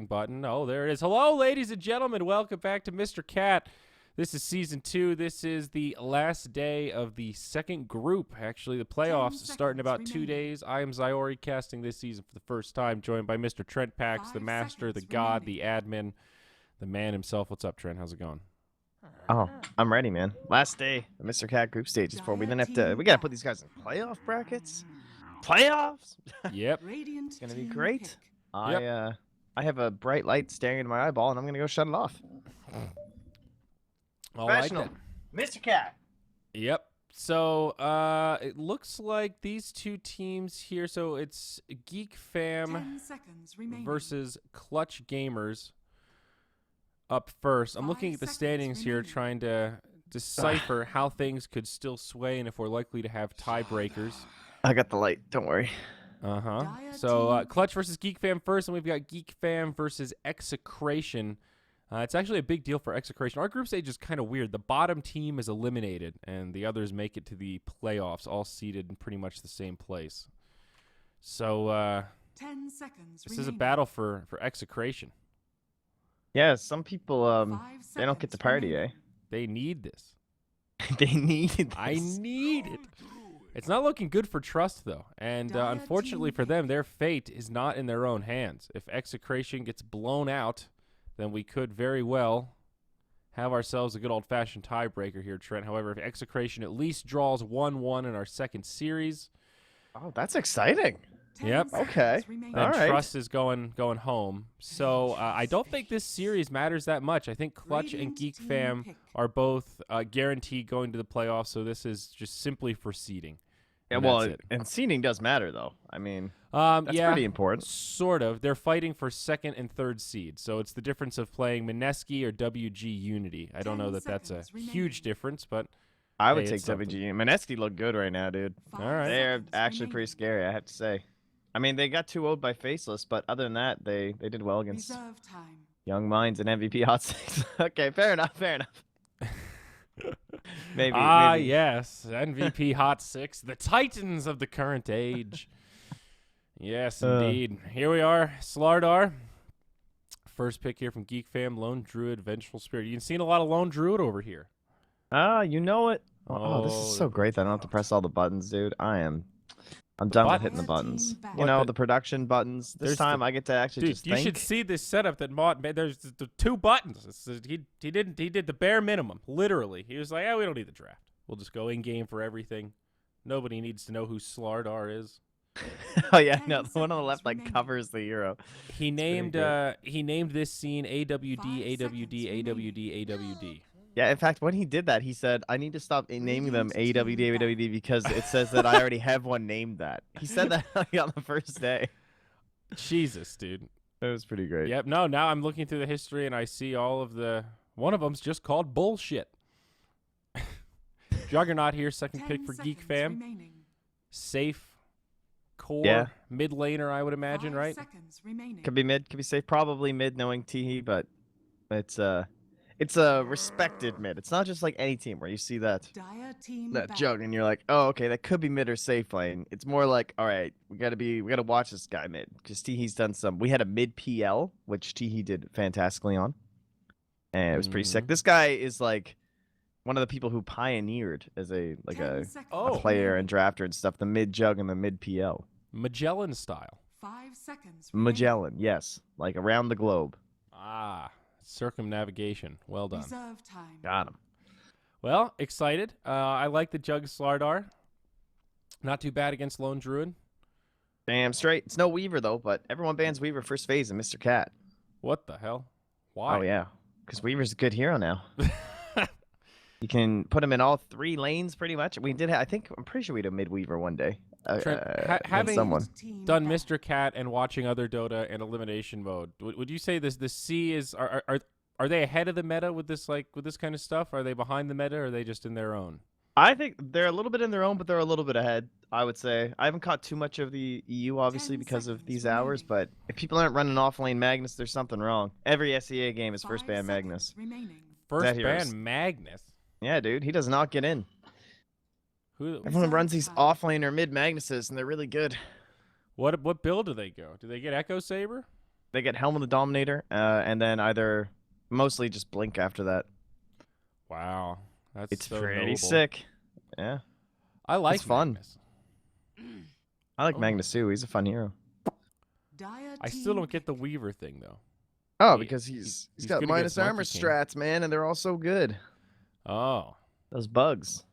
recording button. Oh, there it is. Hello, ladies and gentlemen. Welcome back to Mr. Cat. This is Season 2. This is the last day of the second group. Actually, the playoffs start in about 2 days. I am Zyori, casting this season for the first time, joined by Mr. Trent Pax, the master, the god, the admin, the man himself. What's up, Trent? How's it going? Oh, I'm ready, man. Last day of Mr. Cat group stages before we then have to. We gotta put these guys in playoff brackets. Playoffs. Yep. It's gonna be great. Yep. I have a bright light staring into my eyeball, and I'm gonna go shut it off. All right, Professional, then. Mr. Cat. Yep. So it looks like these two teams here. So it's GeekFam versus Clutch Gamers up first. I'm looking at the standings here, trying to decipher how things could still sway and if we're likely to have tiebreakers. I got the light. Don't worry. So Clutch versus GeekFam first, and we've got GeekFam versus Execration. It's actually a big deal for Execration. Our group stage is kind of weird. The bottom team is eliminated, and the others make it to the playoffs, all seated in pretty much the same place. So 10 seconds this is a battle for Execration. Yeah, some people they don't get to party, eh? They need this. They need this. I need it. It's not looking good for Trust, though. And unfortunately for them, their fate is not in their own hands. If Execration gets blown out, then we could very well have ourselves a good old-fashioned tiebreaker here, Trent. However, if Execration at least draws 1-1 in our second series. Oh, that's exciting. Yep. Okay. Then All right. Trust is going home. So I don't think this series matters that much. I think Clutch and GeekFam are both guaranteed going to the playoffs, so this is just simply for seeding. Yeah, well, and seeding does matter, though. I mean, that's yeah, pretty important. Sort of. They're fighting for second and third seed, so it's the difference of playing Mineski or WG Unity. I don't know that that's a huge difference, but I would take WG. Mineski look good right now, dude. All right. They're actually pretty scary, I have to say. I mean, they got 2-0'd by Faceless, but other than that, they did well against Young Minds and MVP Hot 6. Okay, fair enough, fair enough. maybe. Yes, MVP Hot 6, the titans of the current age. Yes, indeed. Here we are, Slardar. First pick here from GeekFam, Lone Druid, Vengeful Spirit. You've seen a lot of Lone Druid over here. You know it. Oh, this is so great that I don't have to press all the buttons, dude. I'm done with hitting the buttons. You know, the production buttons. This time I get to actually just think. You should see this setup that Mott made. There's the 2 buttons. He did the bare minimum, literally. He was like, we don't need the draft. We'll just go in-game for everything. Nobody needs to know who Slardar is. Oh, yeah, no, the one on the left, like, covers the hero. He named this scene AWD, AWD, AWD, AWD. Yeah, in fact, when he did that, he said, I need to stop naming them AWD, AWD, because it says that I already have one named that. He said that on the first day. Jesus, dude. It was pretty great. Yep, no, now I'm looking through the history, and I see all of the... One of them's just called Bullshit. Juggernaut here, second pick for GeekFam. Safe, core, mid laner, I would imagine, right? Could be mid, could be safe, probably mid, knowing Teehee, but it's a respected mid. It's not just like any team where you see that jug and you're like, oh, okay, that could be mid or safe lane. It's more like, all right, we gotta watch this guy mid because Teehee's done some. We had a mid PL, which Teehee did fantastically on, and it was pretty sick. This guy is like one of the people who pioneered as a player and drafter and stuff. The mid jug and the mid PL. Magellan style. 5 seconds. Magellan, yes, like around the globe. Circumnavigation. Well done. Got him. Well, excited. I like the Jug Slardar. Not too bad against Lone Druid. Damn straight. It's no Weaver, though, but everyone bans Weaver first phase in Mr. Cat. What the hell? Why? Oh, yeah. Because Weaver's a good hero now. You can put him in all 3 lanes, pretty much. We did. I'm pretty sure we had a mid Weaver one day. Trent, having done Mr. Cat and watching other Dota and elimination mode, would you say the C is are they ahead of the meta with this kind of stuff? Are they behind the meta, or are they just in their own? I think they're a little bit in their own, but they're a little bit ahead, I would say. I haven't caught too much of the EU, obviously, because of these hours, but if people aren't running off-lane Magnus, there's something wrong. Every SEA game is first ban Magnus. First ban Magnus? Yeah, dude. He does not get in. Everyone runs these off-lane or mid Magnuses, and they're really good. What build do they go? Do they get Echo Saber? They get Helm of the Dominator, and then either mostly just Blink after that. Wow, that's It's so pretty noble. sick. Yeah, I like it's fun. Magnus. I like Oh. Magnus too. He's a fun hero. I still don't get the Weaver thing though. Oh, He- because he's he's got good minus against Monkey armor King. strats, man, and they're all so good. Oh, Those bugs.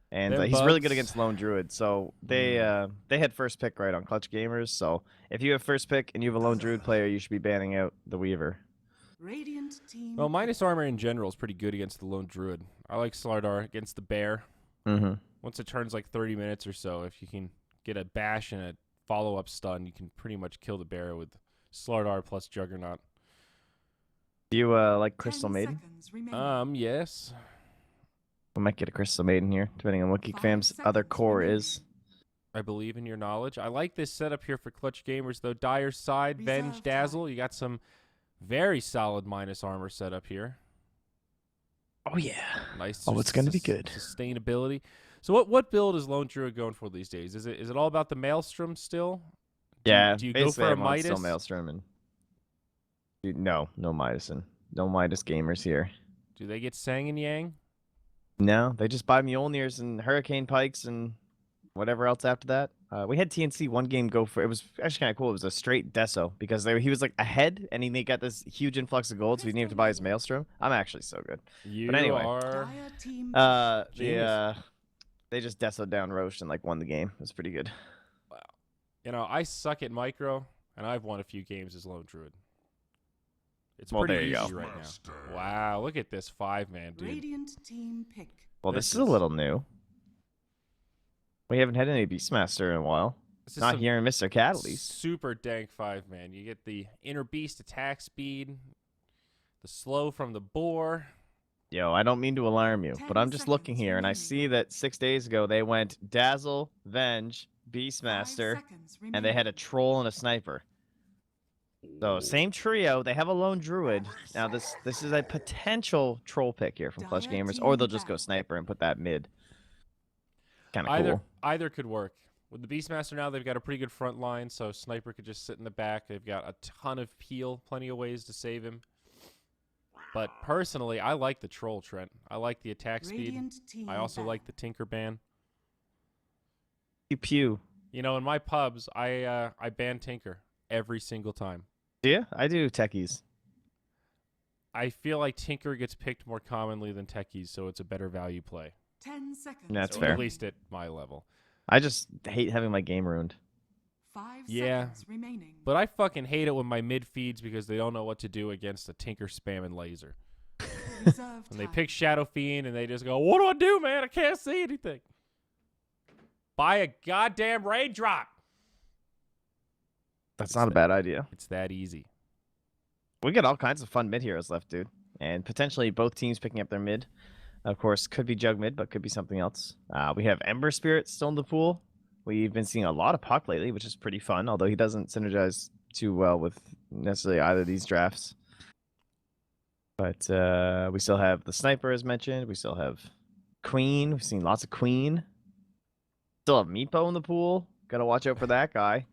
And Them he's really good bugs. against Lone Druid. So they had first pick right on Clutch Gamers. So if you have first pick and you have a Lone Druid player, you should be banning out the Weaver. Radiant team. well, minus armor in general is pretty good against the Lone Druid. I like Slardar against the Bear. Mm-hmm. Once it turns like 30 minutes or so, if you can get a bash and a follow-up stun, you can pretty much kill the Bear with Slardar plus Juggernaut. Do you like Crystal 10 Maiden? seconds remaining. Yes. We might get a Crystal Maiden here, depending on what 5 GeekFam's other seconds core remaining. is. I believe in your knowledge. I like this setup here for Clutch Gamers, though. Dire Side, Venge, Reserve Dazzle. time. You got some very solid minus armor setup here. Oh yeah. Nice. Oh, it's gonna be good. Sustainability. So what build is Lone Druid going for these days? Is it all about the Maelstrom still? Do you go basically for a I'm on still Midas? Maelstrom and no Midas and no Midas gamers here. Do they get Sang and Yang? No, they just buy Mjolnirs and Hurricane Pikes and whatever else after that. We had TNC one game go for it was actually kind of cool. It was a straight Deso because he was like ahead and he got this huge influx of gold, so he didn't have to buy his Maelstrom. I'm actually so good. You anyway. are. Dire team. Genius. They just Deso down Roche and like won the game. It was pretty good. You know, I suck at micro, and I've won a few games as Lone Druid. It's Well, pretty there you easy go. right now. Wow, look at this 5-man, dude. Radiant team pick. Well, This this is a is- little new. We haven't had any Beastmaster in a while. This is Not some here in Mr. Cat, at least. super dank 5-man. You get the Inner Beast attack speed, the slow from the boar. Yo, I don't mean to alarm you, 10 but I'm just looking seconds here and I remaining. see that 6 days ago they went Dazzle, Venge, 5 Beastmaster, seconds and they had a remaining. troll and a sniper. So same trio. They have a lone druid. Now this is a potential troll pick here from Clutch Dire Gamers, or team they'll just go back. sniper and put that mid. Kind of Either cool. either could work. With the Beastmaster now, they've got a pretty good front line, so Sniper could just sit in the back. They've got a ton of peel, plenty of ways to save him. But personally, I like the troll, Trent. I like the attack speed. Radiant team I also back. like the Tinker ban. Pew pew. You know, in my pubs, I ban Tinker every single time. Do you? I do techies. I feel like Tinker gets picked more commonly than Techies, so it's a better value play. 10 seconds. That's Or fair. At least at my level. I just hate having my game ruined. 5 Yeah. seconds remaining. But I fucking hate it when my mid feeds because they don't know what to do against a Tinker spamming laser. Reserve And they time. pick Shadow Fiend and they just go, what do I do, man? I can't see anything. Buy a goddamn raindrop. That's not a bad idea. It's that easy. We got all kinds of fun mid heroes left, dude. And potentially both teams picking up their mid. Of course, could be Jug mid, but could be something else. We have Ember Spirit still in the pool. We've been seeing a lot of Puck lately, which is pretty fun, although he doesn't synergize too well with necessarily either of these drafts. But we still have the Sniper, as mentioned. We still have Queen. We've seen lots of Queen. Still have Meepo in the pool. Got to watch out for that guy.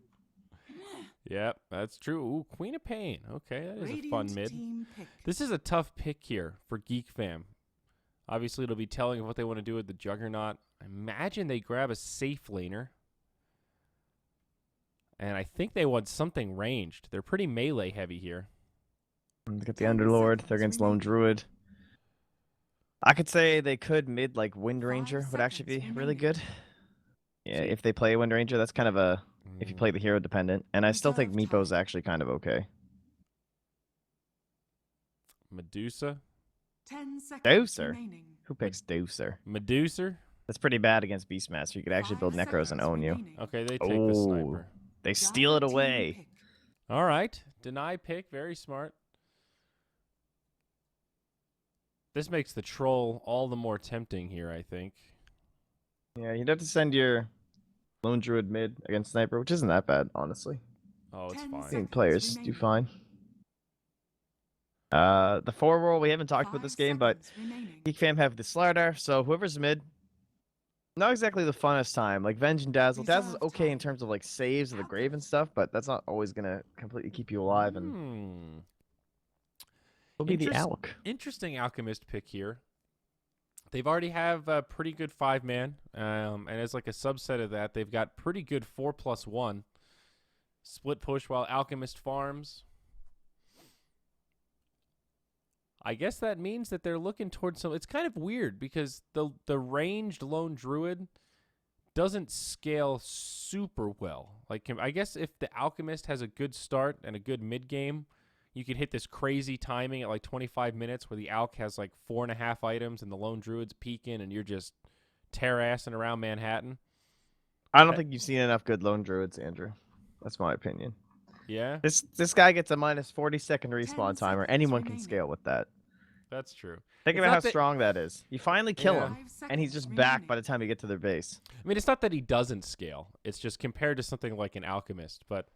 Yep, that's true. Ooh, Queen of Pain. Okay, that is a fun Radiant mid. team pick. This is a tough pick here for GeekFam. Obviously, it'll be telling of what they want to do with the Juggernaut. I imagine they grab a safe laner. And I think they want something ranged. They're pretty melee heavy here. Look at the 10 Underlord. They're seconds against Lone remaining. Druid. I could say they could mid like Wind 5 Ranger would actually be seconds really remaining. good. Yeah, See- if they play Wind Ranger, that's kind of a if you play the hero dependent. And I still think Reserve Meepo's time. actually kind of okay. Medusa. 10 seconds Deucer? remaining. Who picks Deucer? Medusa. That's pretty bad against Beastmaster. You could actually 5 build Necros and seconds own you. remaining. Okay, they take the Oh. sniper. They steal it Dire team away. pick. All right. Deny pick. Very smart. This makes the troll all the more tempting here, I think. Yeah, you'd have to send your Lone Druid mid against Sniper, which isn't that bad, honestly. Oh, it's 10 fine. I think seconds players do remaining. fine. The 4 roll, we haven't talked about 5 this game, but seconds remaining. GeekFam have the Slardar, so whoever's mid, Not exactly the funnest time. Like Venge and Dazzle. Dazzle's Reserve okay in time. terms of like saves of the grave and stuff, but that's not always gonna completely keep you alive. And Hmm. it'll be the Alk. Interesting Alchemist pick here. They've already have a pretty good 5-man, and as like a subset of that, they've got pretty good 4+1 split push while Alchemist farms. I guess that means that they're looking towards some. It's kind of weird because the ranged lone druid doesn't scale super well. Like I guess if the Alchemist has a good start and a good mid game, you could hit this crazy timing at like 25 minutes where the Alk has like 4.5 items and the lone druid's peeking and you're just tear-assing around Manhattan. I don't think you've seen enough good lone druids, Andrew. That's my opinion. Yeah, This guy gets a minus 40-second 10 respawn timer. seconds Anyone can remaining. scale with that. that's true. Think It's about not how that- strong that is. You finally kill Yeah. him, 5 and he's seconds just back remaining. by the time you get to their base. I mean, it's not that he doesn't scale. It's just compared to something like an Alchemist, but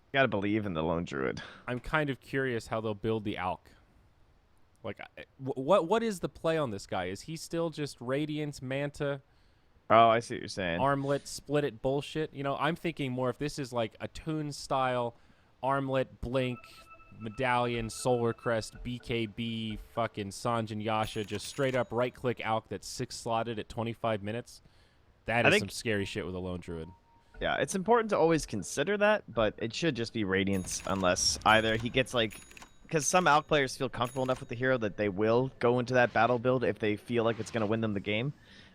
You gotta believe in the lone druid. I'm kind of curious how they'll build the Alk. Like, what is the play on this guy? Is he still just Radiance, Manta, Oh, I see what you're saying. Armlet, Split It bullshit? You know, I'm thinking more if this is like a Toon style, Armlet, Blink, Medallion, Solar Crest, BKB, fucking Sanjin Yasha, just straight up right click Alk that's 6 slotted at 25 minutes. That I is think- some scary shit with a lone druid. Yeah, it's important to always consider that, but it should just be Radiance unless either he gets like... Because some Alk players feel comfortable enough with the hero that they will go into that battle build if they feel like it's going to win them the game.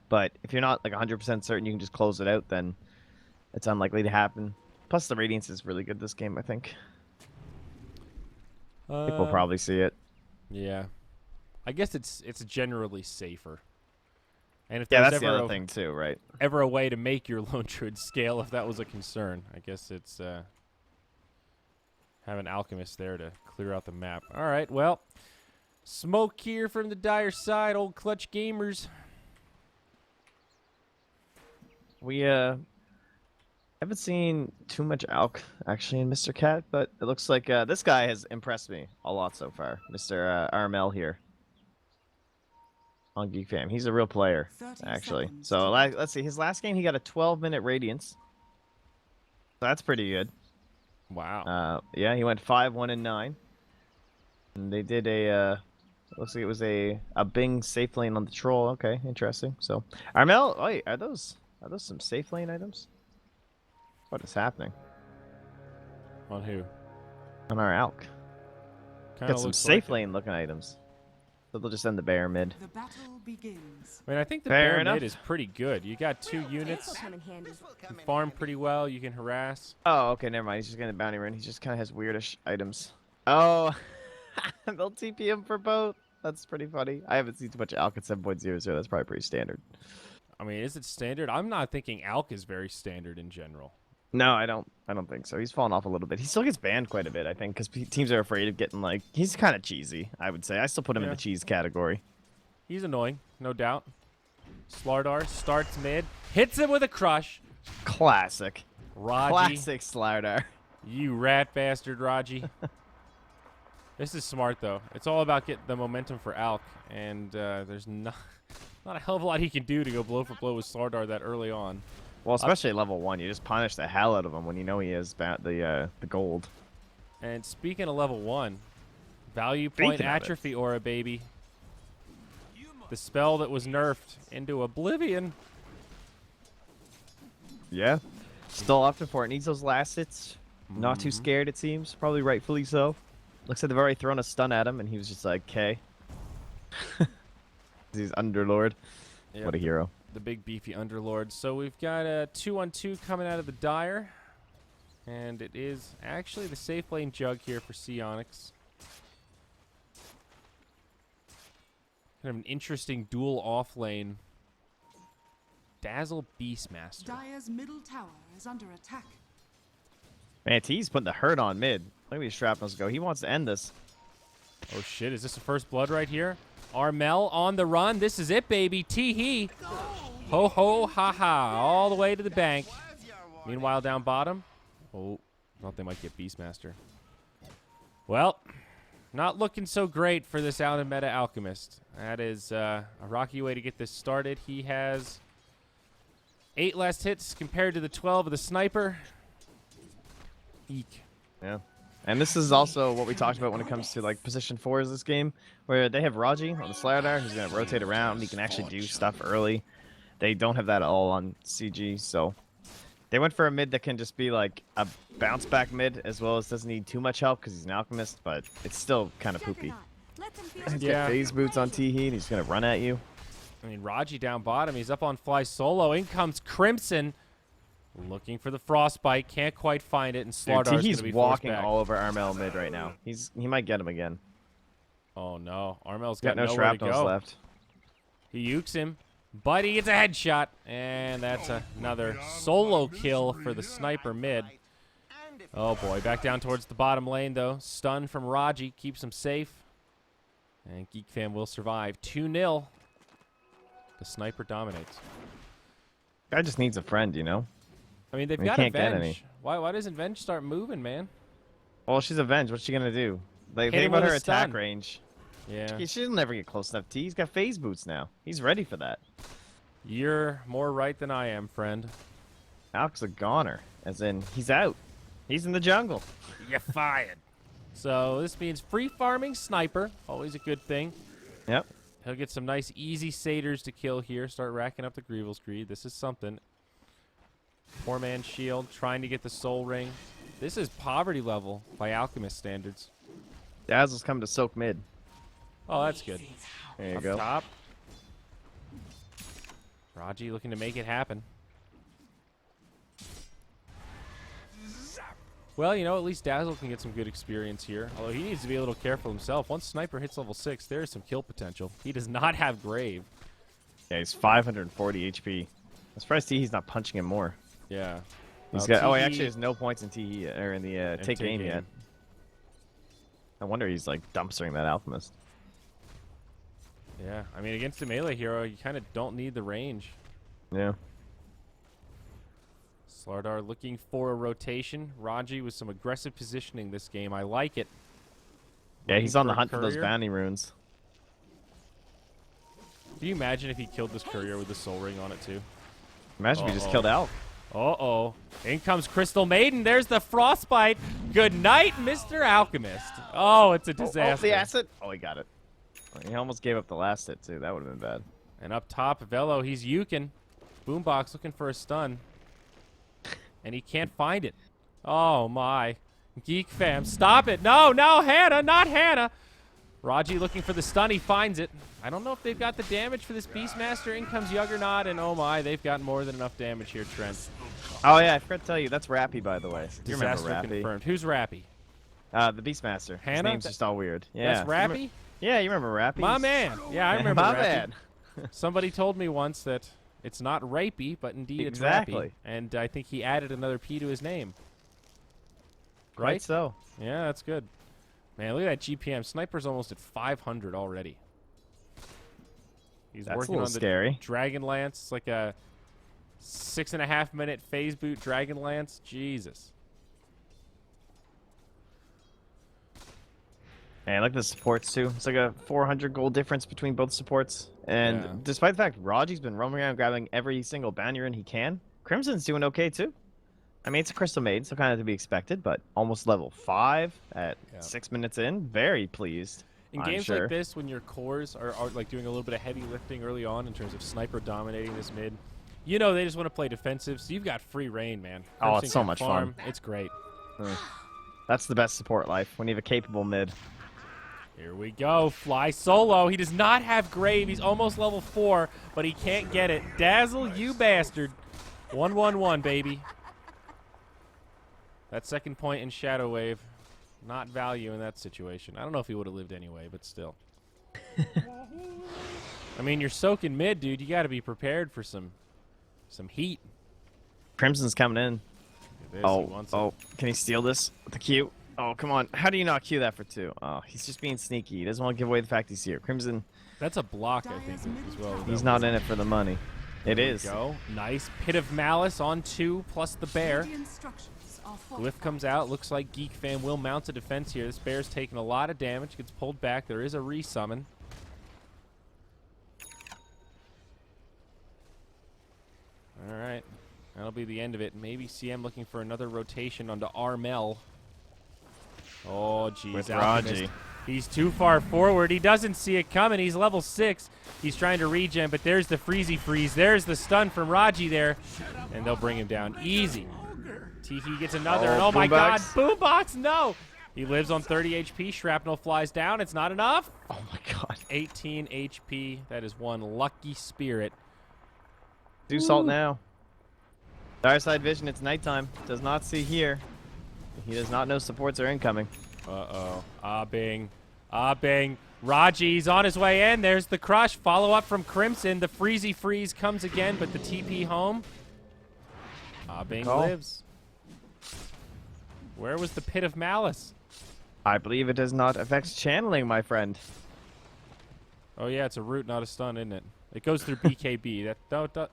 But if you're not like 100% certain you can just close it out, then it's unlikely to happen. Plus the Radiance is really good this game, I think. People probably see it. Yeah. I guess it's generally safer. And if Yeah, there's that's the ever other a, thing too, right? ever a way to make your lone druid scale, if that was a concern, I guess it's have an alchemist there to clear out the map. All right, well, smoke here from the dire side, old clutch gamers. We haven't seen too much Alk actually in Mr. Cat, but it looks like this guy has impressed me a lot so far. Mr. Armel here on GeekFam. He's a real player, 30 actually. seconds So to let's see. His last game, he got a 12-minute Radiance. So that's pretty good. Wow. Yeah, he went 5-1-9. And they did a looks like it was a Bing safe lane on the troll. Okay, interesting. So Armel, wait, are those some safe lane items? What is happening On who? on our Alk? Kinda Got some looks safe like it. lane looking items. So they'll just end the bear mid. The battle begins. I mean, I think the Fair bear enough. mid is pretty good. You got 2 units. This will come in handy. You farm pretty well. You can harass. Oh, okay, never mind. He's just gonna bounty run. He just kind of has weirdish items. Oh, they'll TP him for both. That's pretty funny. I haven't seen too much Alk at 7.00. That's probably pretty standard. I mean, is it standard? I'm not thinking Alk is very standard in general. No, I don't think so. He's fallen off a little bit. He still gets banned quite a bit, I think, because teams are afraid of getting like. He's kind of cheesy, I would say. I still put him in Yeah. the cheese category. He's annoying, no doubt. Slardar starts mid, hits him with a crush. Classic. Raji, Classic Slardar. you rat bastard, Raji. This is smart, though. It's all about getting the momentum for Alk, and there's not a hell of a lot he can do to go blow for blow with Slardar that early on. Well, especially at level 1, you just punish the hell out of him when you know he has the gold. And speaking of level 1, value point Speaking of it. atrophy aura, baby. The spell that was nerfed into oblivion. Yeah. Still opting for it. Needs those last hits. Not too scared, it seems. Probably rightfully so. Looks like they've already thrown a stun at him, and he was just like, "Okay." He's Underlord. Yep. What a hero. The big beefy Underlord. So we've got a 2-on-2 coming out of the Dire. And it is actually the safe lane jug here for Onyx. Kind of an interesting dual off lane. Dazzle Beastmaster. Dire's middle tower is under attack. Man, T's putting the hurt on mid. Look at these shrapnels go. He wants to end this. Oh shit, is this the first blood right here? Armel on the run. This is it, baby. Tee-hee. Ho ho ha ha. All the way to the bank. Meanwhile, down bottom. Oh, thought they might get Beastmaster. Well, Not looking so great for this out of meta Alchemist. That is a rocky way to get this started. He has 8 last hits compared to the 12 of the sniper. Eek. Yeah. And this is also what we talked about when it comes to like position 4s this game, where they have Raji on the Slardar who's going to rotate around. He can actually do stuff early. They don't have that at all on CG, so they went for a mid that can just be like a bounce back mid, as well as doesn't need too much help because he's an alchemist, but it's still kind of poopy. He's got phase boots on T-Heat, he's going to run at you. I mean, Raji down bottom. He's up on fly solo. In comes Crimson. Looking for the frostbite. Can't quite find it, and Slardar's going to be forced back. He's walking all over Armel mid right now. He might get him again. Oh, no. Armel's got no nowhere to shrapnels go. left. He ukes him, but he gets a headshot, and that's another solo kill for the sniper mid. Oh, boy. Back down towards the bottom lane, though. Stun from Raji keeps him safe, and GeekFam will survive. 2-0. The sniper dominates. Guy just needs a friend, you know? I mean, they've He got can't get Avenge. any. Why doesn't Venge start moving, man? Well, she's Avenged. What's she going to do? Like, Hit think him about with her a attack stun. range. Yeah. She'll never get close enough to. He's got phase boots now. He's ready for that. You're more right than I am, friend. Alk's a goner, as in he's out. He's in the jungle. You're fired. So this means free farming sniper. Always a good thing. Yep. He'll get some nice easy satyrs to kill here. Start racking up the Grievel's Greed. This is something. 4-man shield. Trying to get the soul ring. This is poverty level by Alchemist standards. Dazzle's coming to soak mid. Oh, that's good. There you Up go. top. Raji looking to make it happen. Well, you know, at least Dazzle can get some good experience here. Although he needs to be a little careful himself. Once Sniper hits level 6, there is some kill potential. He does not have Grave. Yeah, he's 540 HP. I'm surprised he's not punching him more. Yeah. He's Well, got. Oh, he TE actually has no points in TE or in the take aim yet. I wonder he's like dumpstering that alchemist. Yeah, I mean, against a melee hero, you kind of don't need the range. Yeah. Slardar looking for a rotation. Raji with some aggressive positioning this game. I like it. Yeah, he's Looking on the a hunt for those courier. bounty runes. Can you imagine if he killed this courier with the soul ring on it too? Imagine if he just Uh-oh. killed Alk. Uh-oh. In comes Crystal Maiden. There's the frostbite. Good night, Mr. Alchemist. Oh, it's a disaster. Oh, the acid. Oh, he got it. He almost gave up the last hit, too. That would have been bad. And up top, Velo, he's yuking. Boombox looking for a stun. And he can't find it. Oh, my. GeekFam, stop it. No, Hannah, not Hannah. Raji looking for the stun. He finds it. I don't know if they've got the damage for this Beastmaster. In comes Juggernaut, and oh, my, they've got more than enough damage here, Trent. Oh, yeah, I forgot to tell you. That's Rappy, by the way. You remember Disaster Rappy. confirmed. Who's Rappy? The Beastmaster. Hannah? His name's just all weird. Yeah. That's Rappy? Yeah, you remember Rappy? My man. Yeah, I remember My Rappy. man. Somebody told me once that it's not rapey, but indeed it's Exactly. rappy. And I think he added another P to his name. Right so. Yeah, that's good. Man, look at that GPM. Sniper's almost at 500 already. He's That's working a little on the scary. Dragon Lance. It's like a 6.5 minute phase boot Dragon Lance. Jesus. And I like the supports too. It's like a 400 gold difference between both supports. And Yeah. despite the fact Raji's been roaming around grabbing every single bounty rune he can, Crimson's doing okay too. I mean, it's a Crystal Maid, so kind of to be expected, but almost level 5 at Yeah. 6 minutes in. Very pleased. In I'm games sure. like this, when your cores are like doing a little bit of heavy lifting early on in terms of Sniper dominating this mid, you know they just want to play defensive, so you've got free reign, man. Oh, Crimson it's so can much farm. fun. It's great. That's the best support life, when you have a capable mid. Here we go. Fly solo. He does not have Grave. He's almost level 4, but he can't get it. Dazzle, you bastard. 1-1-1, baby. That second point in Shadow Wave, not value in that situation. I don't know if he would have lived anyway, but still. I mean, you're soaking mid, dude. You got to be prepared for some heat. Crimson's coming in. Look at this. He wants it. Can he steal this with the Q? Oh, come on. How do you not Q that for 2? Oh, he's just being sneaky. He doesn't want to give away the fact he's here. Crimson, That's a block, I think, as well. he's not in it for the money. It There we is. go. Nice. Pit of Malice on 2 plus the bear. The instructions Glyph comes out. Looks like GeekFam will mount a defense here. This bear's taking a lot of damage. Gets pulled back. There is a resummon. All right. That'll be the end of it. Maybe CM looking for another rotation onto Armel. Oh, geez. With Alchemist. Raji. He's too far forward. He doesn't see it coming. He's level 6. He's trying to regen, but there's the freezy freeze. There's the stun from Raji there. And they'll bring him down easy. Teehee gets another. And oh my god. Boombox, no. He lives on 30 HP. Shrapnel flies down. It's not enough. Oh my god. 18 HP. That is one lucky spirit. Do salt now. Dire side vision, it's nighttime. Does not see here. He does not know supports are incoming. Uh-oh. Ah, bing. Ah, bing. Raji's on his way in. There's the crush. Follow up from Crimson. The freezy freeze comes again, but the TP home. Ah, bing lives. Where was the pit of malice? I believe it does not affect channeling, my friend. Oh, yeah, it's a root, not a stun, isn't it? It goes through BKB. It doesn't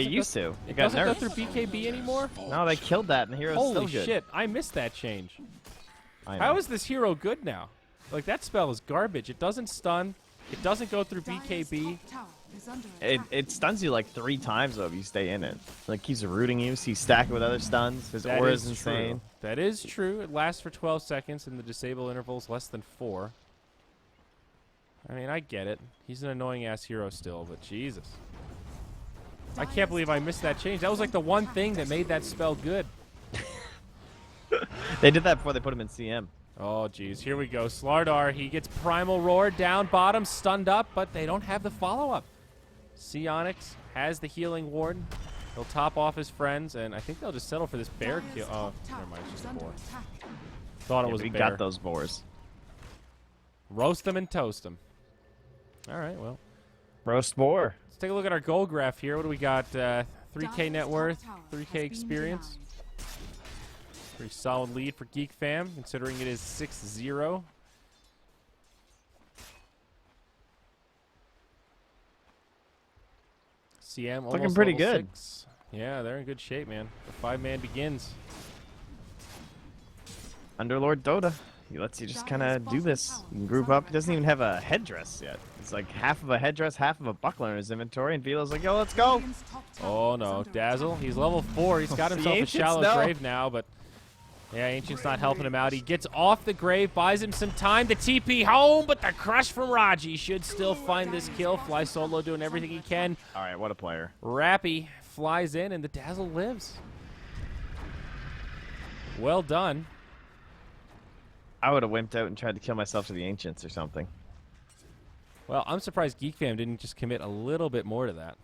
It used to. It doesn't go through BKB anymore? No, they killed that, and the hero's still Holy good. shit, I missed that change. I know. How is this hero good now? Like, that spell is garbage. It doesn't stun. It doesn't go through BKB. It stuns you like 3 times, though, if you stay in it. Like, keeps rooting you, so you stack it with other stuns. His That aura is is insane. true. That is true. It lasts for 12 seconds, and the disable interval is less than 4. I mean, I get it. He's an annoying-ass hero still, but Jesus. I can't believe I missed that change. That was like the one thing that made that spell good. They did that before they put him in CM. Oh, geez. Here we go. Slardar, he gets Primal Roar down bottom, stunned up, but they don't have the follow-up. Onyx has the healing ward. He'll top off his friends, and I think they'll just settle for this bear kill. Oh, never mind. It's just a boar. Thought it was a bear. We got those boars. Roast them and toast them. All right, well. Roast boar. Let's take a look at our goal graph here. What do we got? 3K net worth, 3K experience. Pretty solid lead for GeekFam, considering it is 6-0. CM almost looking pretty level good. 6. Yeah, they're in good shape, man. The 5-man begins. Underlord Dota. He lets you just kind of do this and group up. He doesn't even have a headdress yet. It's like half of a headdress, half of a buckler in his inventory, and Velo's like, yo, let's go. Oh, no. Dazzle, he's level 4. He's got himself a shallow grave now, but yeah, Ancient's not helping him out. He gets off the grave, buys him some time to TP home, but the crush from Raji should still find this kill. Fly Solo doing everything he can. All right, what a player. Rappy flies in, and the Dazzle lives. Well done. I would have wimped out and tried to kill myself to the Ancients or something. Well, I'm surprised GeekFam didn't just commit a little bit more to that.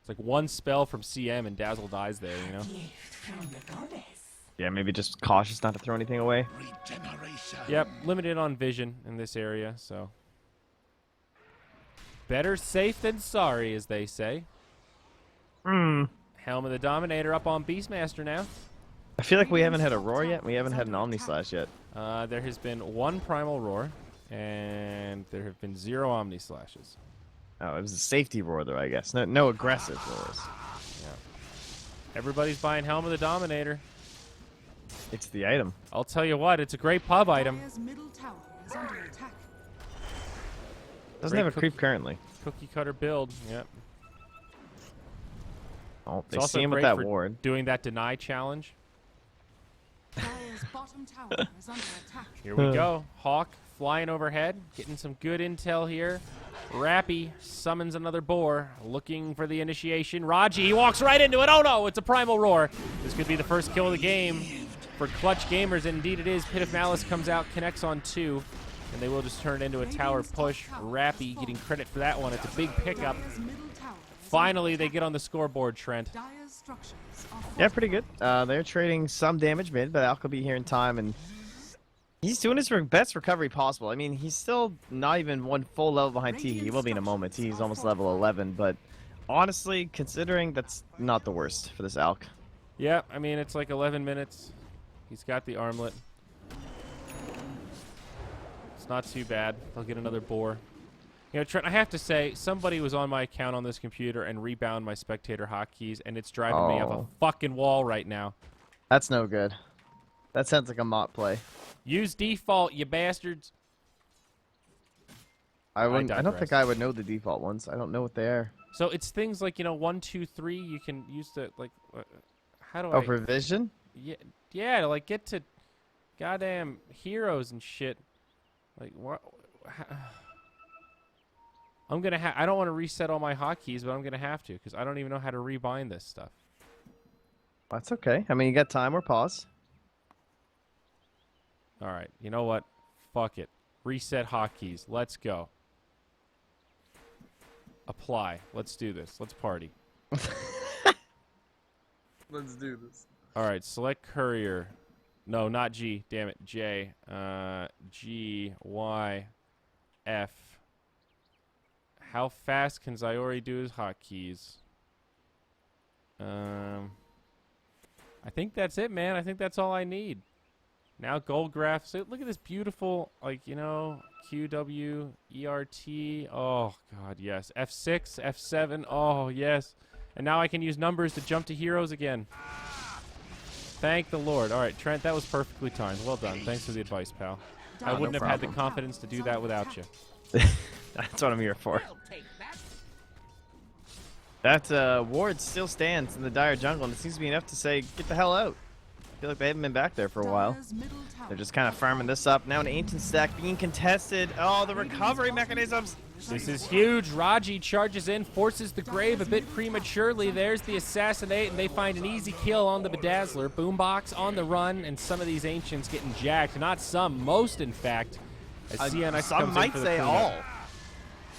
It's like one spell from CM and Dazzle dies there, you know? Yeah, maybe just cautious not to throw anything away. Yep, limited on vision in this area, so. Better safe than sorry, as they say. Helm of the Dominator up on Beastmaster now. I feel like we haven't had a roar yet. We haven't had an Omni Slash yet. There has been 1 Primal Roar, and there have been 0 Omni Slashes. Oh, it was a safety roar, though, I guess. No aggressive roars. Yeah. Everybody's buying Helm of the Dominator. It's the item. I'll tell you what, it's a great pub item. Doesn't have a creep currently. Cookie cutter build, yep. Oh, It's they also see him with great that for ward. doing that deny challenge. Bottom tower is under attack. Here we go. Hawk flying overhead, getting some good intel here. Rappy summons another boar, looking for the initiation. Raji, he walks right into it. Oh no, it's a Primal Roar. This could be the first kill of the game for Clutch Gamers. Indeed it is. Pit of Malice comes out, connects on 2, and they will just turn it into a tower push. Rappy getting credit for that one. It's a big pickup. Finally, they get on the scoreboard, Trent. Yeah, pretty good. They're trading some damage mid, but Alk will be here in time, and he's doing his best recovery possible. I mean, he's still not even one full level behind Teehee. He will be in a moment. He's almost level 11, but honestly, considering that's not the worst for this Alk. Yeah, I mean, it's like 11 minutes. He's got the armlet. It's not too bad. They'll get another boar. You know, Trent, I have to say, somebody was on my account on this computer and rebound my spectator hotkeys, and it's driving me up a fucking wall right now. That's no good. That sounds like a Mott play. Use default, you bastards. I don't digress. think I would know the default ones. I don't know what they are. So it's things like, 1, 2, 3. You can use the like. How do Oh, I? for vision? Yeah, to like get to goddamn heroes and shit. Like what? I'm gonna I don't want to reset all my hotkeys, but I'm gonna have to because I don't even know how to rebind this stuff. That's okay. I mean, you got time or pause. All right, you know what? Fuck it. Reset hotkeys. Let's go. Apply. Let's do this. Let's party. Let's do this. All right, select courier. No, not G. Damn it. J. G, Y, F. How fast can Zayori do his hotkeys? I think that's it, man. I think that's all I need. Now gold graph. So look at this beautiful, like, Q, W, E, R, T. Oh, God, yes. F6, F7. Oh, yes. And now I can use numbers to jump to heroes again. Thank the Lord. All right, Trent, that was perfectly timed. Well done. Thanks for the advice, pal. I wouldn't have had the confidence to do that without you. That's what I'm here for. That ward still stands in the dire jungle, and it seems to be enough to say, get the hell out. I feel like they haven't been back there for a while. They're just kind of farming this up. Now an ancient stack being contested. Oh, the recovery mechanisms. This is huge. Raji charges in, forces the grave a bit prematurely. There's the assassinate, and they find an easy kill on the Bedazzler. Boombox on the run, and some of these ancients getting jacked. Not some, most in fact. As CNX some comes in might for the say cleanup. all.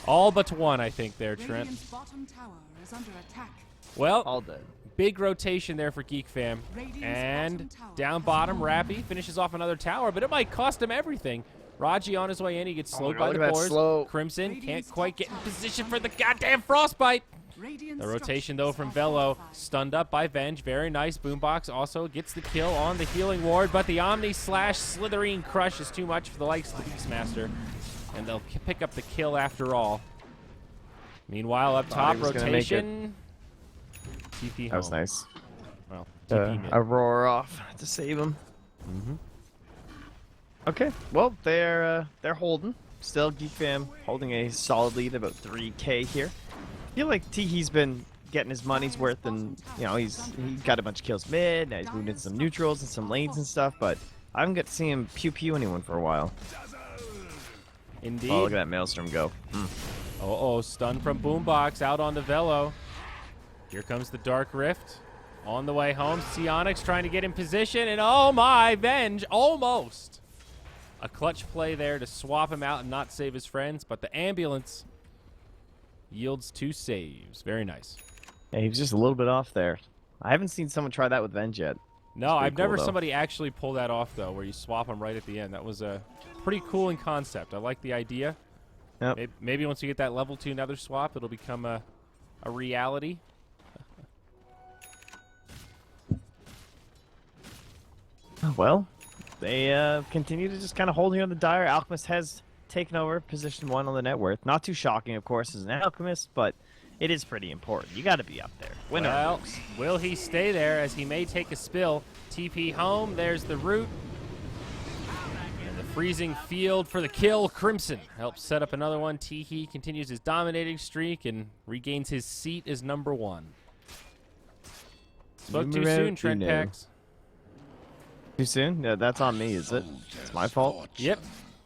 All but one, I think, there, Trent. Radiant's bottom tower is under attack. Well, All dead. big rotation there for GeekFam. And down bottom, Rappy finishes off another tower, but it might cost him everything. Raji on his way in, he gets slowed by look the at that boars. slow. Crimson can't quite get in position for the goddamn frostbite. The rotation, though, from Velo, stunned up by Venge. Very nice. Boombox also gets the kill on the healing ward, but the Omni slash Slitherine crush is too much for the likes of the Beastmaster, and they'll pick up the kill after all. Meanwhile, up top, he was gonna make rotation. TP home. That was nice. Well, TP mid. Aurora off to save him. Okay, well, they're holding. Still, GeekFam holding a solid lead, about 3K here. I feel like Teehee's been getting his money's worth, and he got a bunch of kills mid. Now he's moved into some neutrals and some lanes and stuff, but I haven't got to see him pew anyone for a while. Indeed. Oh, look at that Maelstrom go. Oh, stun from Boombox out on the Velo. Here comes the Dark Rift. On the way home, Sionix trying to get in position, and oh my, Venge, almost. A clutch play there to swap him out and not save his friends, but the ambulance yields 2 saves. Very nice. Yeah, he was just a little bit off there. I haven't seen someone try that with Venge yet. No, I've cool, never though. somebody actually pull that off, though, where you swap them right at the end. That was a pretty cool in concept. I like the idea. Yep. Maybe once you get that level 2 nether swap, it'll become a reality. Well, they continue to just kind of hold here on the dire. Alchemist has taken over position 1 on the net worth. Not too shocking, of course, as an Alchemist, but it is pretty important. You got to be up there. Win or Well, lose. will he stay there as he may take a spill? TP home. There's the root. And the freezing field for the kill. Crimson helps set up another one. Teehee continues his dominating streak and regains his seat as number 1. Spoke too soon, Trent Pax. Too soon? Yeah, that's on me, is it? It's my fault? Yep.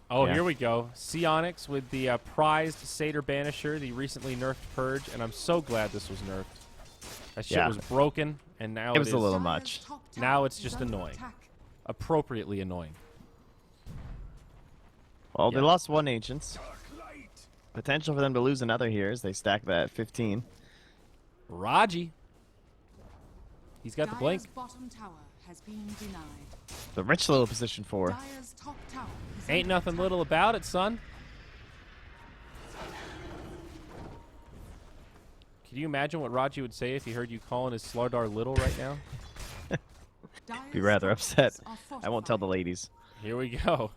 Oh, Yeah. here we go. Sionix with the prized Satyr Banisher, the recently nerfed Purge, and I'm so glad this was nerfed. That shit Yeah. was broken, and now It was is a little much. Now it's just annoying. Appropriately annoying. Well, they Yeah. lost 1 Ancients. Potential for them to lose another here as they stack that at 15. Raji. He's got the blink. Dire's bottom tower has been denied. The rich little position 4. Dire's top tower is Ain't under nothing attack. little about it, son. Can you imagine what Raji would say if he heard you calling his Slardar little right now? Dire's Be rather top upset. towers are I won't tell the fortified. ladies. Here we go.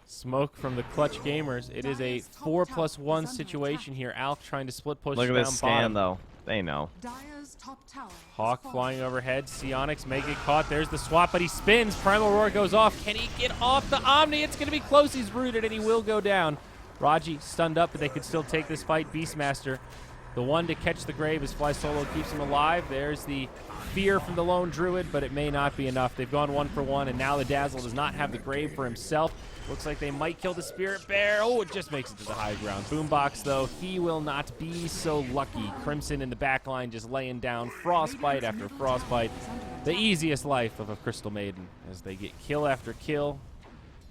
Smoke from the Clutch Gamers. It is a 4+1 situation here. Alk trying to split push Look at down this scan, bottom. though. They know. Dire's top tower has Hawk fallen. flying overhead. Psionics may get caught. There's the swap, but he spins. Primal Roar goes off. Can he get off the Omni? It's going to be close. He's rooted, and he will go down. Raji stunned up, but they could still take this fight. Beastmaster, the one to catch the grave as Fly Solo keeps him alive. There's the fear from the lone druid, but it may not be enough. They've gone 1 for 1, and now the Dazzle does not have the grave for himself. Looks like they might kill the Spirit Bear. Oh, it just makes it to the high ground. Boombox, though, he will not be so lucky. Crimson in the back line just laying down frostbite after frostbite. The easiest life of a Crystal Maiden as they get kill after kill.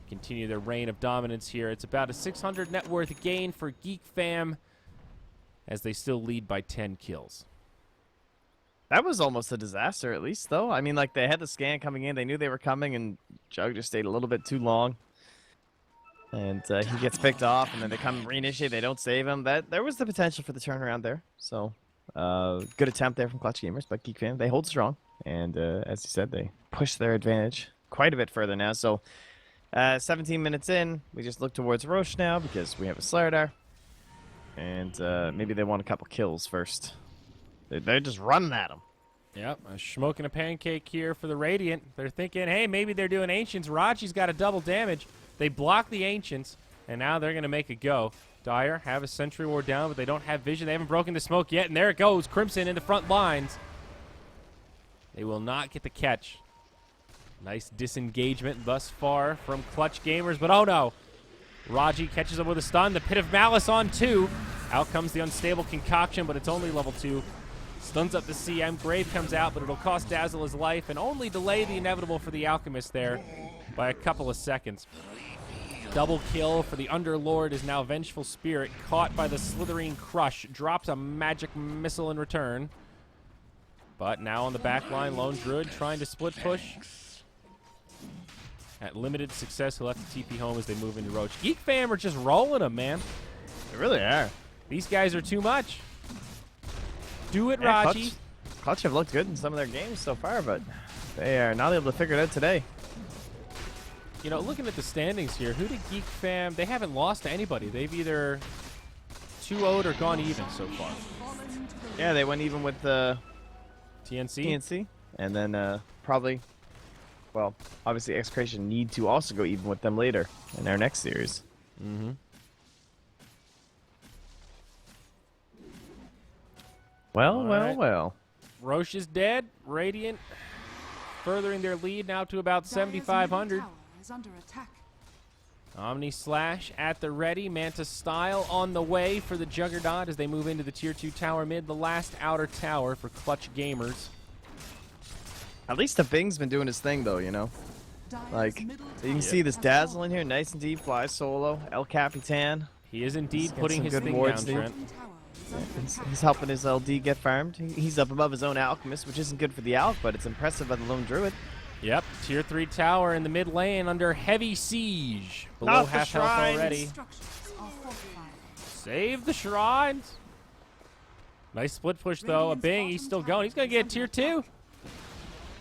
Continue their reign of dominance here. It's about a 600 net worth gain for GeekFam as they still lead by 10 kills. That was almost a disaster, at least, though. I mean, like, they had the scan coming in. They knew they were coming, and Jug just stayed a little bit too long. And he gets picked off, and then they come reinitiate. They don't save him. There was the potential for the turnaround there. So, good attempt there from Clutch Gamers, but GeekFam, they hold strong. And as you said, they push their advantage quite a bit further now. So, 17 minutes in, we just look towards Roche now because we have a Slardar. And maybe they want a couple kills first. They're just running at him. Yep, smoking a pancake here for the Radiant. They're thinking, hey, maybe they're doing Ancients. Raji's got a double damage. They block the Ancients, and now they're going to make a go. Dire have a Sentry Ward down, but they don't have vision. They haven't broken the smoke yet, and there it goes. Crimson in the front lines. They will not get the catch. Nice disengagement thus far from Clutch Gamers, but oh no. Raji catches him with a stun. The Pit of Malice on 2. Out comes the Unstable Concoction, but it's only level 2. Stuns up the CM. Grave comes out, but it'll cost Dazzle his life and only delay the inevitable for the Alchemist there by a couple of seconds. Double kill for the Underlord is now Vengeful Spirit, caught by the Slithering Crush. Drops a magic missile in return. But now on the back line, Lone Druid trying to split push. At limited success, he'll have to TP home as they move into Roach. GeekFam are just rolling them, man. They really are. These guys are too much. Do it, Yeah, Raji. Clutch have looked good in some of their games so far, but they are not able to figure it out today. You know, looking at the standings here, who did GeekFam? They haven't lost to anybody. They've either 2-0'd or gone even so far. Yeah, they went even with the TNC? and then probably, well, obviously Execration need to also go even with them later in our next series. Mm-hmm. Well, All well, right. well. Roche is dead. Radiant furthering their lead now to about 7,500. Tower is under attack. Omni Slash at the ready. Manta Style on the way for the Juggernaut as they move into the Tier 2 tower mid. The last outer tower for Clutch Gamers. At least the Bing's been doing his thing, though, you know? Dire's Like, middle you can tower see this has Dazzle in here, nice and deep, Fly Solo, El Capitan. He is indeed Get putting some his good thing wards down, there. Trent. fallen. Tower is under attack. He's helping his LD get farmed. He's up above his own Alchemist, which isn't good for the Alch, but it's impressive by the Lone Druid. Yep, Tier 3 tower in the mid lane under heavy siege. Below Not the half health shrines. already. Structures are fortified. Save the shrines. Nice split push, though. A Radiant's Bing, he's bottom still tower going. He's going to get is Tier under 2.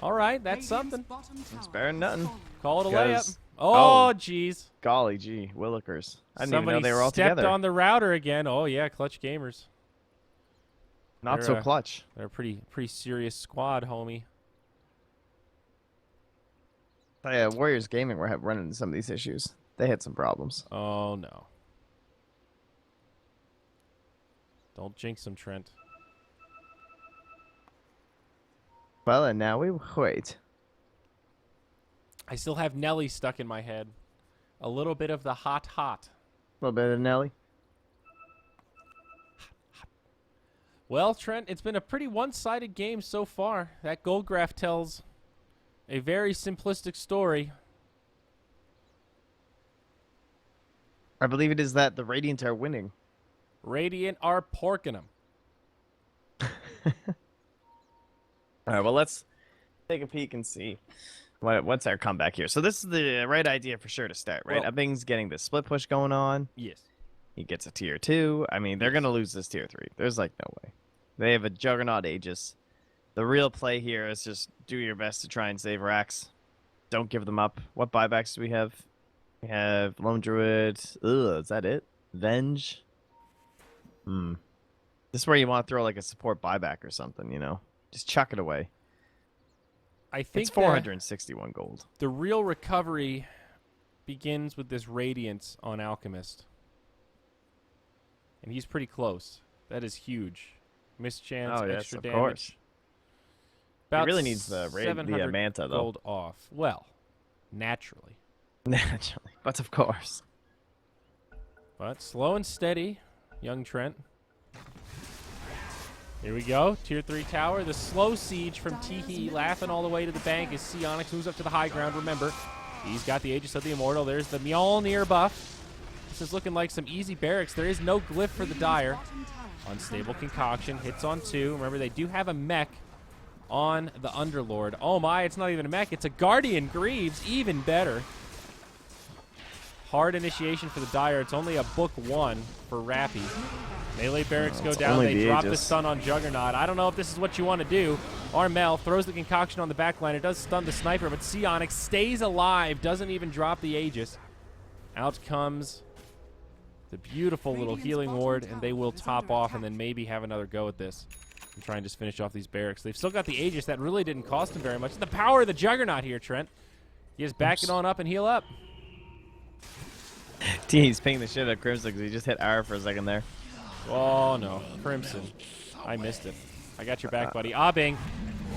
All right, that's Radiant's something. bottom tower better than has nothing. fallen. Call it a Because- layup. Oh, oh. jeez. Golly gee, Willikers. I didn't Somebody even know they were all stepped together. on the router again. Oh, yeah, Clutch Gamers. Not They're, so clutch. They're a pretty serious squad, homie. Warriors Gaming were running into some of these issues. They had some problems. Oh, no. Don't jinx them, Trent. Well, and now we wait. I still have Nelly stuck in my head. A little bit of the hot. A little bit of Nelly. Well, Trent, it's been a pretty one-sided game so far. That gold graph tells a very simplistic story. I believe it is that the Radiant are winning. Radiant are porking them. All right, well, let's take a peek and see what's our comeback here. So this is the right idea for sure to start, right? Well- Abing's getting the split push going on. Yes. He gets a Tier 2. I mean, they're going to lose this Tier 3. There's, like, no way. They have a Juggernaut Aegis. The real play here is just do your best to try and save racks. Don't give them up. What buybacks do we have? We have Lone Druid. Ugh, is that it? Venge? This is where you want to throw, like, a support buyback or something, you know? Just chuck it away. I think It's 461 gold. the real recovery begins with this Radiance on Alchemist. And he's pretty close. That is huge. Mischance, Oh, yes, extra of damage. course. About He really needs the 700 Manta, though. gold off. Well, naturally. Naturally. But of course. But slow and steady, young Trent. Here we go. Tier 3 tower. The slow siege from Teehee laughing all the way to the bank as Onyx moves up to the high ground. Remember, he's got the Aegis of the Immortal. There's the Mjolnir buff. This is looking like some easy barracks. There is no glyph for the Dire. Unstable Concoction. Hits on 2. Remember, they do have a mech on the Underlord. Oh my, it's not even a mech. It's a Guardian Greaves. Even better. Hard initiation for the Dire. It's only a book 1 for Rappy. Melee barracks go down. They drop the stun on Juggernaut. I don't know if this is what you want to do. Armel throws the concoction on the back line. It does stun the sniper, but Onyx stays alive. Doesn't even drop the Aegis. Out comes the beautiful little healing ward, and they will top off and then maybe have another go at this and try and just finish off these barracks. They've still got the Aegis. That really didn't cost them very much. The power of the Juggernaut here, Trent. He is backing on up and heal up. He's pinging the shit out of Crimson because he just hit R for a second there. Oh, no. Crimson. I missed it. I got your back, buddy. Abing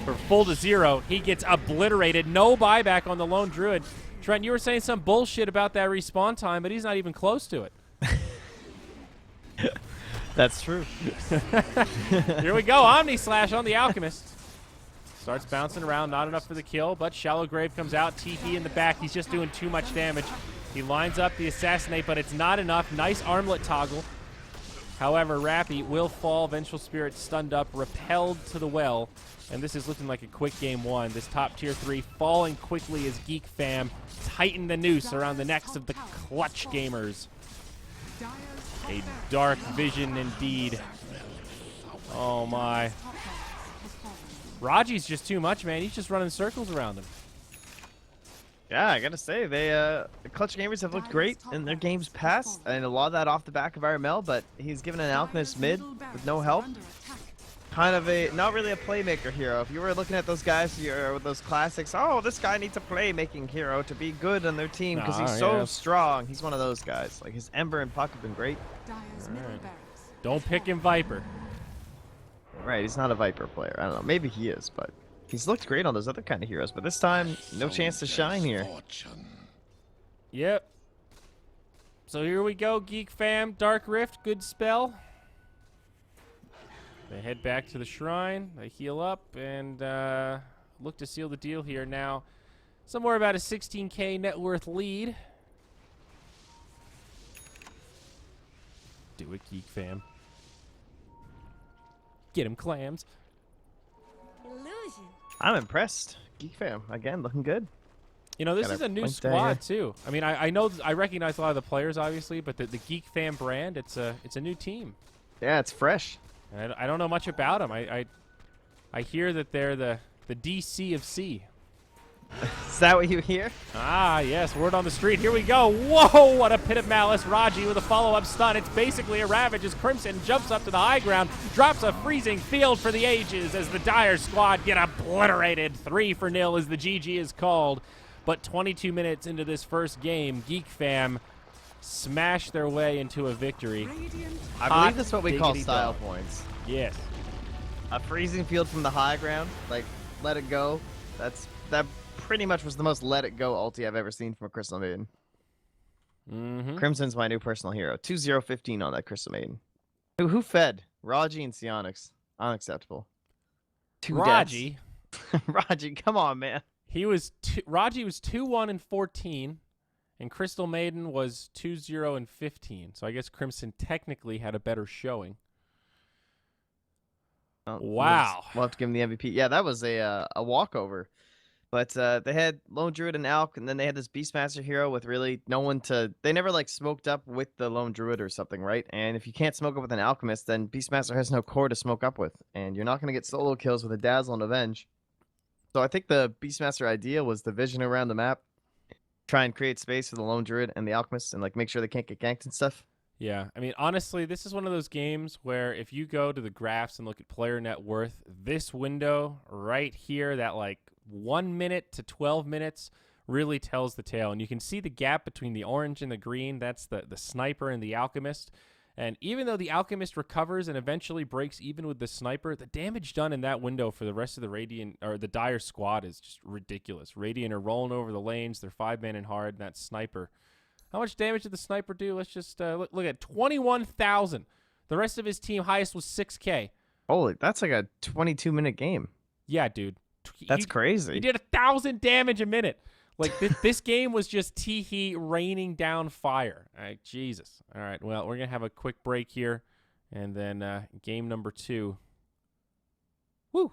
for full to 0. He gets obliterated. No buyback on the lone druid. Trent, you were saying some bullshit about that respawn time, but he's not even close to it. That's true. Here we go. Omni Slash on the Alchemist. Starts bouncing around. Not enough for the kill, but Shallow Grave comes out. Teehee in the back. He's just doing too much damage. He lines up the Assassinate, but it's not enough. Nice armlet toggle. However, Rappy will fall. Vengeful Spirit stunned up, repelled to the well. And this is looking like a quick game 1. This top tier 3 falling quickly as GeekFam tighten the noose around the necks of the clutch gamers. A dark vision indeed. Oh my. Raji's just too much, man. He's just running circles around him. Yeah, I gotta say, the Clutch Gamers have looked great in their games past, and a lot of that off the back of RML, but he's given an Alchemist mid with no help. Kind of not really a playmaker hero. If you were looking at those guys with those classics, oh, this guy needs a playmaking hero to be good on their team because he's so strong. He's one of those guys. Like, his Ember and Puck have been great. Right. Don't pick him Viper. Right, he's not a Viper player. I don't know. Maybe he is, but he's looked great on those other kind of heroes. But this time, no chance to shine here. Yep. So here we go, GeekFam. Dark Rift, good spell. They head back to the shrine. They heal up and look to seal the deal here. Now, somewhere about a 16K net worth lead. Do it, GeekFam. Get him, clams. Illusion. I'm impressed. GeekFam, again, looking good. You know, this Got is a a new point there. squad too. I mean, I know I recognize a lot of the players, obviously, but the GeekFam brand, it's a new team. Yeah, it's fresh. And I don't know much about them. I hear that they're the DC of C. Is that what you hear? Ah, yes, word on the street. Here we go. Whoa, what a pit of malice. Raji with a follow-up stun. It's basically a Ravage as Crimson jumps up to the high ground, drops a freezing field for the ages as the Dire squad get obliterated. 3-0 as the GG is called. But 22 minutes into this first game, GeekFam smash their way into a victory. I believe that's what we call style points. Yes. A freezing field from the high ground, like, let it go. That pretty much was the most let it go ulti I've ever seen from a Crystal Maiden. Mm-hmm. Crimson's my new personal hero. 2-0-15 on that Crystal Maiden. Who fed? Raji and Onyx. Unacceptable. Raji. Raji, come on, man. Raji was 2-1-14, and Crystal Maiden was 2-0-15. So I guess Crimson technically had a better showing. Well, Wow. We'll have to give him the MVP. Yeah, that was a walkover. But they had Lone Druid and Alk, and then they had this Beastmaster hero with really no one to... They never, like, smoked up with the Lone Druid or something, right? And if you can't smoke up with an Alchemist, then Beastmaster has no core to smoke up with. And you're not going to get solo kills with a Dazzle and Avenge. So I think the Beastmaster idea was the vision around the map. Try and create space for the Lone Druid and the Alchemist and, like, make sure they can't get ganked and stuff. Yeah, I mean, honestly, this is one of those games where if you go to the graphs and look at player net worth, this window right here, that like 1 minute to 12 minutes, really tells the tale. And you can see the gap between the orange and the green. That's the sniper and the alchemist. And even though the alchemist recovers and eventually breaks even with the sniper, the damage done in that window for the rest of the Radiant or the Dire squad is just ridiculous. Radiant are rolling over the lanes. They're 5-man and hard. And that sniper. How much damage did the sniper do? Let's just look at 21,000. The rest of his team highest was 6K. Holy, that's like a 22-minute game. Yeah, dude. That's crazy. He did 1,000 damage a minute. Like, this game was just T-Heat raining down fire. All right, Jesus. All right, well, we're going to have a quick break here. And then game number 2. Woo.